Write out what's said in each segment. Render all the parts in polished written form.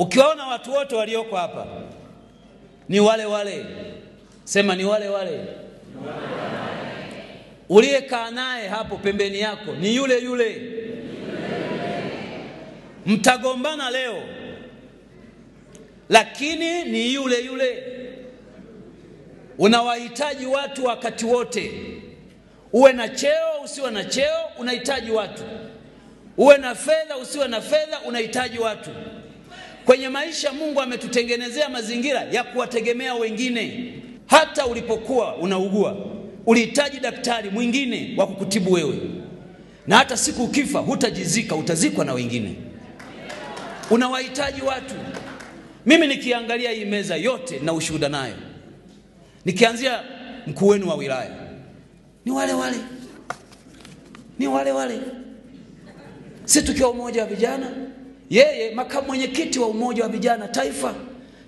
Ukiwaona watu wote walioko hapa ni wale wale, sema ni wale wale. Uliyekaa naye hapo pembeni yako ni yule yule. Mtagombana leo, lakini ni yule yule. Unawahitaji watu wakati wote. Uwe na cheo usiwe na cheo, unahitaji watu. Uwe na fedha usiwe na fedha, unahitaji watu. Kwenye maisha Mungu ametutengenezea mazingira ya kuwategemea wengine. Hata ulipokuwa unaugua, ulihitaji daktari mwingine wa kukutibu wewe. Na hata siku ukifa hutajizika, utazikwa na wengine. Unawahitaji watu. Mimi nikiangalia hii meza yote na ushuhuda nayo, nikianzia mkuu wenu wa wilaya, ni wale wale. Ni wale wale. Sisi tukiwa umoja wa vijana, yeye makamu mwenyekiti wa umoja wa vijana taifa,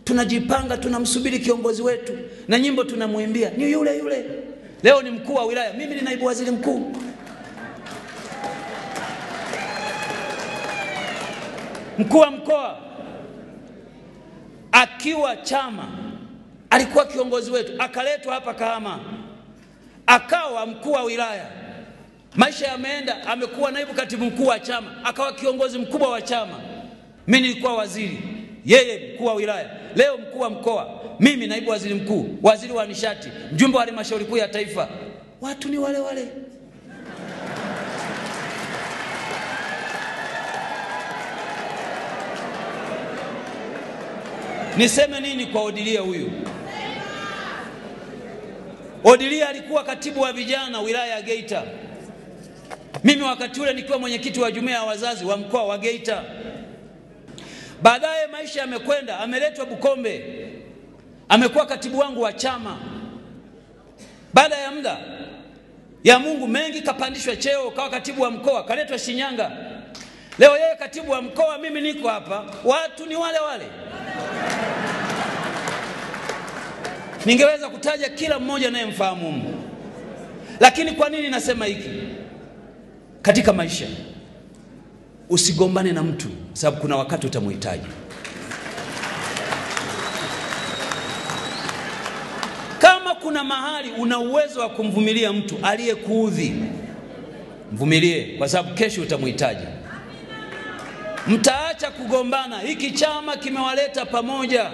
tunajipanga, tunamsubiri kiongozi wetu na nyimbo tunamwimbia ni yule yule. Leo ni mkuu wa wilaya, mimi ni naibu waziri mkuu. Mkuu wa mkoa akiwa chama alikuwa kiongozi wetu, akaletwa hapa Kahama akawa mkuu wa wilaya. Maisha yameenda, amekuwa naibu katibu mkuu wa chama, akawa kiongozi mkubwa wa chama. Mimi nilikuwa waziri, yeye mkuu wa wilaya. Leo mkuu wa mkoa, mimi naibu waziri mkuu, waziri wa nishati, mjumbe wa halmashauri kuu ya taifa. Watu ni wale wale. Niseme nini kwa Odilia huyu? Odilia alikuwa katibu wa vijana wilaya ya Geita. Mimi wakati ule nikiwa mwenyekiti wa jumuiya ya wazazi wa mkoa wa Geita. Baadaye maisha yamekwenda, ameletwa Bukombe, amekuwa katibu wangu wa chama. Baada ya muda ya Mungu mengi, kapandishwa cheo, kawa katibu wa mkoa, kaletwa Shinyanga. Leo yeye katibu wa mkoa, mimi niko hapa. Watu ni wale wale. Ningeweza kutaja kila mmoja anayemfahamu Mungu. Lakini kwa nini nasema hiki? Katika maisha usigombane na mtu, sababu kuna wakati utamhitaji. Kama kuna mahali una uwezo wa kumvumilia mtu aliyekuudhi, mvumilie, kwa sababu kesho utamhitaji. Mtaacha kugombana. Hiki chama kimewaleta pamoja.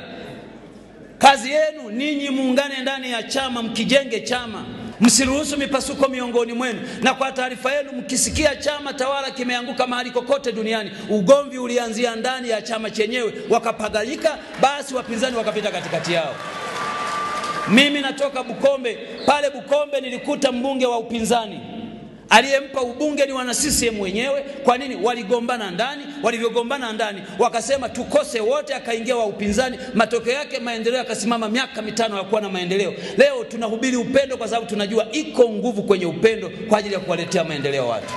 Kazi yenu ninyi muungane ndani ya chama, mkijenge chama. Msiruhusu mipasuko miongoni mwenu. Na kwa taarifa yenu, mkisikia chama tawala kimeanguka mahali kokote duniani, ugomvi ulianzia ndani ya chama chenyewe, wakapagalika, basi wapinzani wakapita katikati yao. Mimi natoka Bukombe. Pale Bukombe nilikuta mbunge wa upinzani. Aliyempa ubunge ni wana CCM wenyewe. Kwa nini? Waligombana ndani. Walivyogombana ndani, wakasema tukose wote, akaingia wa upinzani. Matokeo yake maendeleo yakasimama, miaka 5 hakuwa na maendeleo. Leo tunahubiri upendo kwa sababu tunajua iko nguvu kwenye upendo kwa ajili ya kuwaletea maendeleo watu.